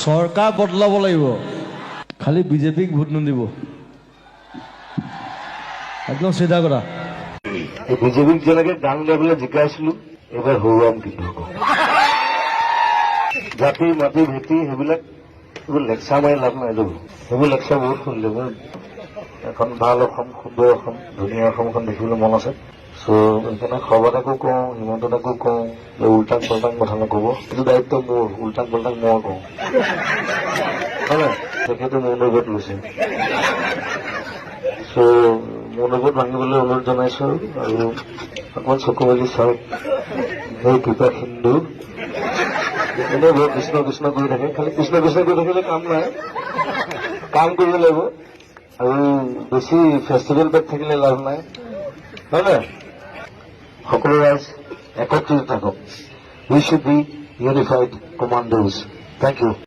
চৰকাৰ বদলাব লাগিব, খালি বিজেপিক ভোট নিদিব। একদম চিধা কথা। বিজেপিক যেনেকে গান গাই পেলাই জিকাইছিলো, এইবাৰ হৰুৱাম কিন্তু জাতি মাটি ভেটি সেইবিলাক এইবোৰ লেকচাৰ মাৰি লাভ নাই। সেইবোৰ লেকচাৰ বহুত শুনিলো। মোৰ এখন ভাল অসম, সুন্দৰ অসম, ধুনীয়া অসমখন দেখিবলৈ মন আছে। চ' সেইকাৰণে সৰ্বদাকো কওঁ, হিমন্ত দাকো কওঁ যে উল্টাং পল্টাং কথা নকব। এইটো দায়িত্ব মোৰ, উল্টাং পল্টাং মই কওঁ, হয় নাই? তেখেতে মৌনব্ৰত লৈছে। চ' মৌনব্ৰত ভাঙিবলৈ অনুৰোধ জনাইছো আৰু অকমান চকু মেলি চাওক। সেই কৃপা সিন্ধু এনেই বহুত কৃষ্ণ কৃষ্ণ কৰি থাকে, খালি কৃষ্ণ কৃষ্ণ কৰি থাকিলে কাম নাই, কাম কৰিব লাগিব। আৰু বেছি ফেষ্টিভেল পেক থাকিলে লাভ নাই, হয় নাই? সকলো ৰাইজ একত্ৰিত থাকক। We should be unified commanders. Thank U.